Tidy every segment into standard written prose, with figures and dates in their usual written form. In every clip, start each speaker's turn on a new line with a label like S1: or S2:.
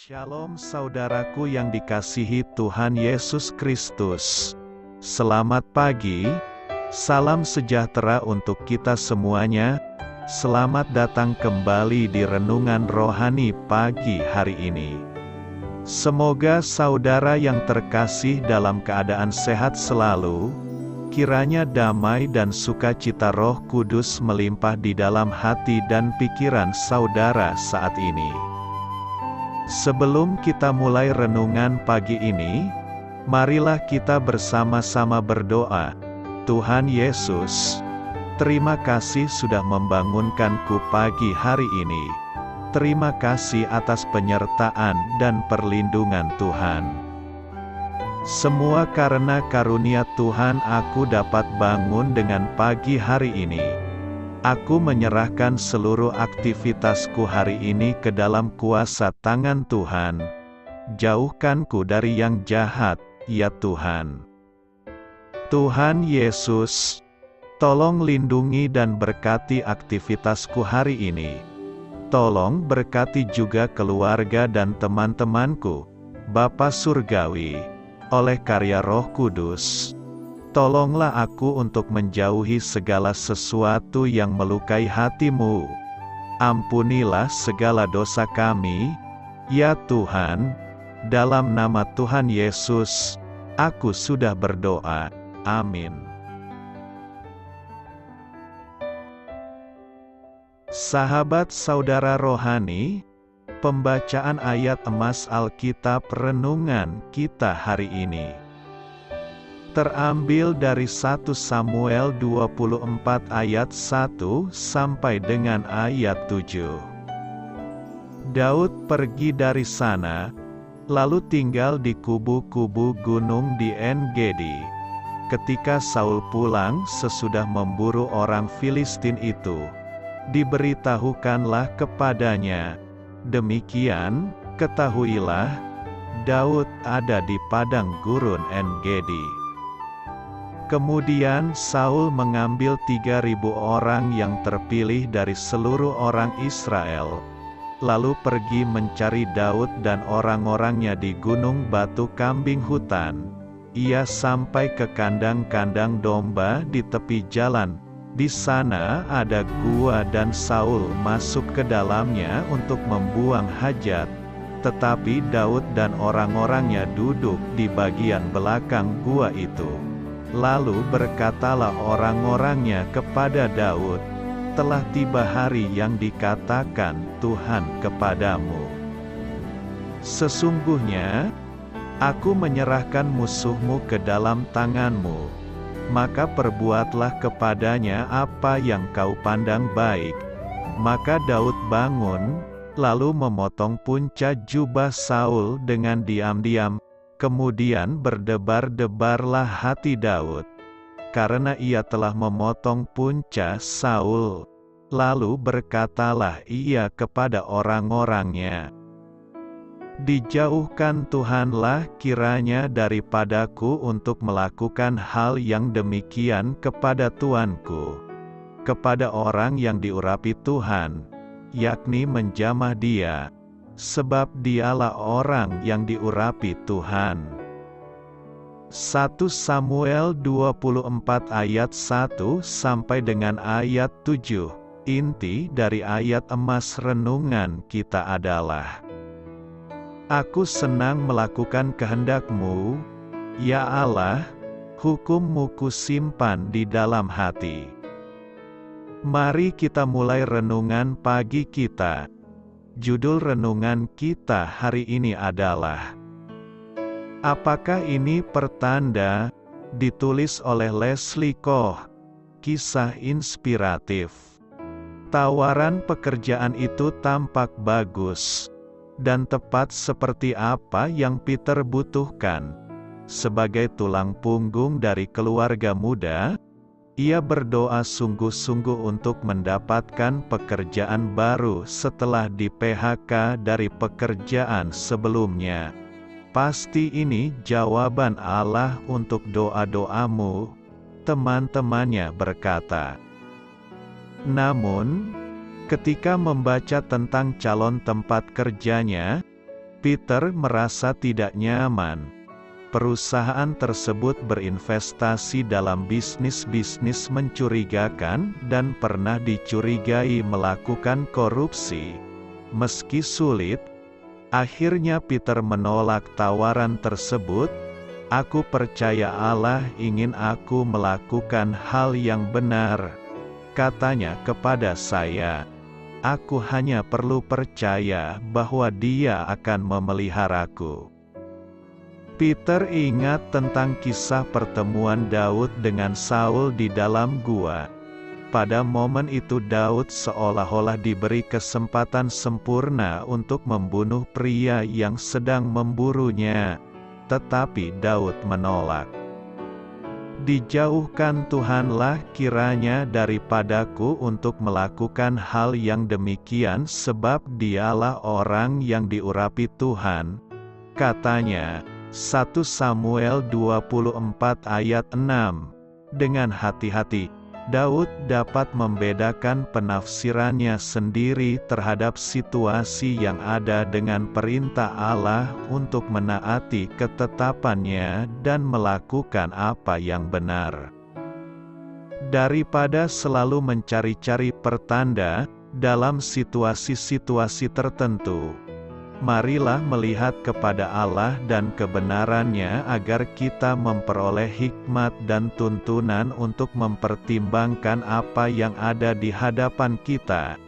S1: Shalom saudaraku yang dikasihi Tuhan Yesus Kristus. Selamat pagi, salam sejahtera untuk kita semuanya. Selamat datang kembali di Renungan Rohani pagi hari ini. Semoga saudara yang terkasih dalam keadaan sehat selalu. Kiranya damai dan sukacita Roh Kudus melimpah di dalam hati dan pikiran saudara saat ini. Sebelum kita mulai renungan pagi ini, marilah kita bersama-sama berdoa. Tuhan Yesus, terima kasih sudah membangunkanku pagi hari ini. Terima kasih atas penyertaan dan perlindungan Tuhan. Semua karena karunia Tuhan aku dapat bangun dengan pagi hari ini. Aku menyerahkan seluruh aktivitasku hari ini ke dalam kuasa tangan Tuhan. Jauhkanku dari yang jahat, ya Tuhan. Tuhan Yesus, tolong lindungi dan berkati aktivitasku hari ini. Tolong berkati juga keluarga dan teman-temanku, Bapa Surgawi, oleh karya Roh Kudus. Tolonglah aku untuk menjauhi segala sesuatu yang melukai hati-Mu. Ampunilah segala dosa kami, ya Tuhan. Dalam nama Tuhan Yesus, aku sudah berdoa. Amin. Sahabat saudara rohani, pembacaan ayat emas Alkitab renungan kita hari ini terambil dari 1 Samuel 24 ayat 1 sampai dengan ayat 7. Daud pergi dari sana, lalu tinggal di kubu-kubu gunung di En-Gedi. Ketika Saul pulang sesudah memburu orang Filistin itu, diberitahukanlah kepadanya, demikian, ketahuilah, Daud ada di padang gurun En-Gedi. Kemudian Saul mengambil 3.000 orang yang terpilih dari seluruh orang Israel, lalu pergi mencari Daud dan orang-orangnya di gunung batu kambing hutan. Ia sampai ke kandang-kandang domba di tepi jalan. Di sana ada gua dan Saul masuk ke dalamnya untuk membuang hajat. Tetapi Daud dan orang-orangnya duduk di bagian belakang gua itu. Lalu berkatalah orang-orangnya kepada Daud, telah tiba hari yang dikatakan Tuhan kepadamu. Sesungguhnya, aku menyerahkan musuhmu ke dalam tanganmu, maka perbuatlah kepadanya apa yang kau pandang baik. Maka Daud bangun, lalu memotong punca jubah Saul dengan diam-diam. Kemudian berdebar-debarlah hati Daud, karena ia telah memotong punca Saul. Lalu berkatalah ia kepada orang-orangnya, dijauhkan Tuhanlah kiranya daripadaku untuk melakukan hal yang demikian kepada tuanku, kepada orang yang diurapi Tuhan, yakni menjamah dia. Sebab dialah orang yang diurapi Tuhan. 1 Samuel 24 ayat 1 sampai dengan ayat 7. Inti dari ayat emas renungan kita adalah, aku senang melakukan kehendak-Mu, ya Allah, hukum-Mu kusimpan di dalam hati. Mari kita mulai renungan pagi kita. Judul renungan kita hari ini adalah, apakah ini pertanda? Ditulis oleh Leslie Koh. Kisah inspiratif. Tawaran pekerjaan itu tampak bagus dan tepat seperti apa yang Peter butuhkan. Sebagai tulang punggung dari keluarga muda, ia berdoa sungguh-sungguh untuk mendapatkan pekerjaan baru setelah di-PHK dari pekerjaan sebelumnya. Pasti ini jawaban Allah untuk doa-doamu, teman-temannya berkata. Namun, ketika membaca tentang calon tempat kerjanya, Peter merasa tidak nyaman. Perusahaan tersebut berinvestasi dalam bisnis-bisnis mencurigakan dan pernah dicurigai melakukan korupsi. Meski sulit, akhirnya Peter menolak tawaran tersebut. "Aku percaya Allah ingin aku melakukan hal yang benar," katanya kepada saya. "Aku hanya perlu percaya bahwa Dia akan memeliharaku." Peter ingat tentang kisah pertemuan Daud dengan Saul di dalam gua. Pada momen itu Daud seolah-olah diberi kesempatan sempurna untuk membunuh pria yang sedang memburunya, tetapi Daud menolak. "Dijauhkan Tuhanlah kiranya daripadaku untuk melakukan hal yang demikian, sebab Dialah orang yang diurapi Tuhan," katanya. 1 Samuel 24 ayat 6. Dengan hati-hati, Daud dapat membedakan penafsirannya sendiri terhadap situasi yang ada dengan perintah Allah untuk menaati ketetapannya dan melakukan apa yang benar. Daripada selalu mencari-cari pertanda dalam situasi-situasi tertentu, marilah melihat kepada Allah dan kebenarannya agar kita memperoleh hikmat dan tuntunan untuk mempertimbangkan apa yang ada di hadapan kita.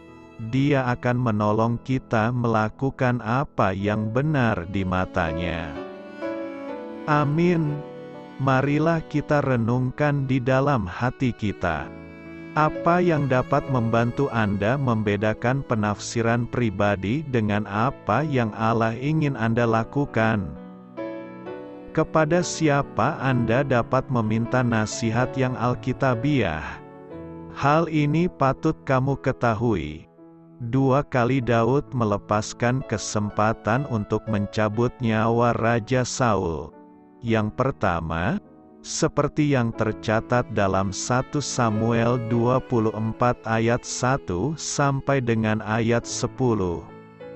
S1: Dia akan menolong kita melakukan apa yang benar di matanya. Amin. Marilah kita renungkan di dalam hati kita. Apa yang dapat membantu Anda membedakan penafsiran pribadi dengan apa yang Allah ingin Anda lakukan? Kepada siapa Anda dapat meminta nasihat yang alkitabiah? Hal ini patut kamu ketahui. 2 kali Daud melepaskan kesempatan untuk mencabut nyawa Raja Saul. Yang pertama, seperti yang tercatat dalam 1 Samuel 24 ayat 1 sampai dengan ayat 10.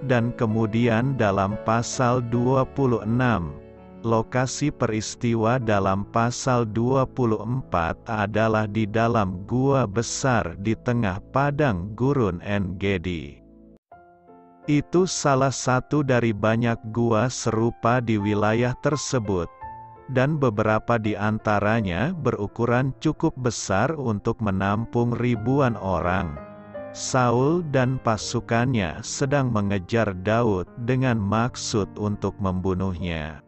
S1: Dan kemudian dalam pasal 26, lokasi peristiwa dalam pasal 24 adalah di dalam gua besar di tengah padang gurun En-Gedi. Itu salah satu dari banyak gua serupa di wilayah tersebut, dan beberapa di antaranya berukuran cukup besar untuk menampung ribuan orang. Saul dan pasukannya sedang mengejar Daud dengan maksud untuk membunuhnya.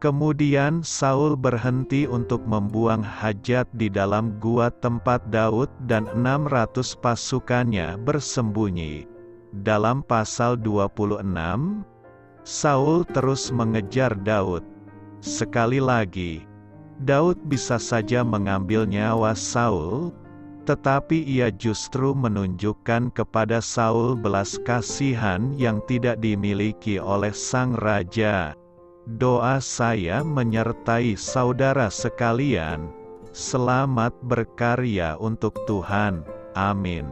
S1: Kemudian Saul berhenti untuk membuang hajat di dalam gua tempat Daud dan 600 pasukannya bersembunyi. Dalam pasal 26, Saul terus mengejar Daud. Sekali lagi, Daud bisa saja mengambil nyawa Saul, tetapi ia justru menunjukkan kepada Saul belas kasihan yang tidak dimiliki oleh sang raja. Doa saya menyertai saudara sekalian. Selamat berkarya untuk Tuhan. Amin.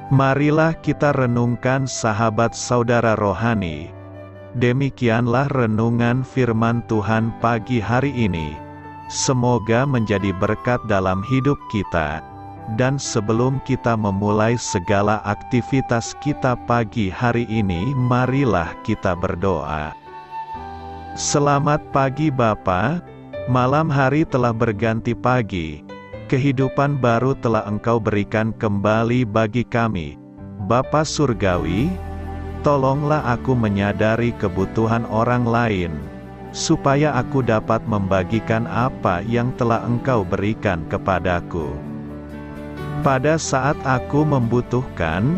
S1: Marilah kita renungkan sahabat saudara rohani. Demikianlah renungan firman Tuhan pagi hari ini. Semoga menjadi berkat dalam hidup kita. Dan sebelum kita memulai segala aktivitas kita pagi hari ini, marilah kita berdoa. Selamat pagi Bapa, malam hari telah berganti pagi. Kehidupan baru telah Engkau berikan kembali bagi kami. Bapa Surgawi, tolonglah aku menyadari kebutuhan orang lain, supaya aku dapat membagikan apa yang telah Engkau berikan kepadaku. Pada saat aku membutuhkan,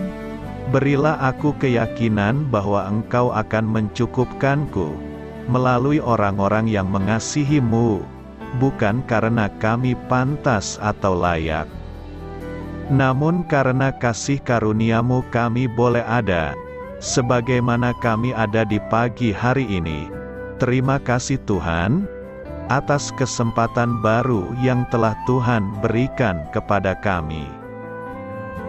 S1: Berilah aku keyakinan bahwa Engkau akan mencukupkanku, melalui orang-orang yang mengasihi-Mu, bukan karena kami pantas atau layak, namun karena kasih karunia-Mu kami boleh ada, sebagaimana kami ada di pagi hari ini. Terima kasih Tuhan, atas kesempatan baru yang telah Tuhan berikan kepada kami,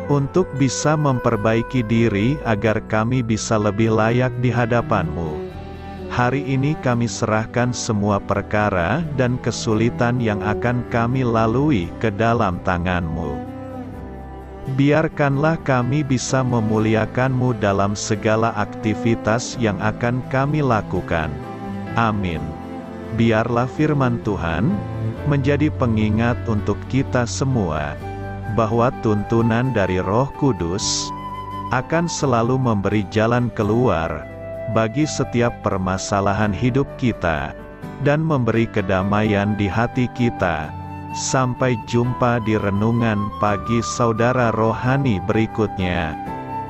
S1: untuk bisa memperbaiki diri agar kami bisa lebih layak di hadapan-Mu. Hari ini kami serahkan semua perkara dan kesulitan yang akan kami lalui ke dalam tangan-Mu. Biarkanlah kami bisa memuliakan-Mu dalam segala aktivitas yang akan kami lakukan. Amin. Biarlah firman Tuhan menjadi pengingat untuk kita semua, bahwa tuntunan dari Roh Kudus akan selalu memberi jalan keluar bagi setiap permasalahan hidup kita, dan memberi kedamaian di hati kita. Sampai jumpa di renungan pagi saudara rohani berikutnya.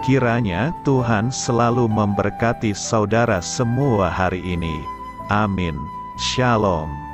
S1: Kiranya Tuhan selalu memberkati saudara semua hari ini. Amin. Shalom.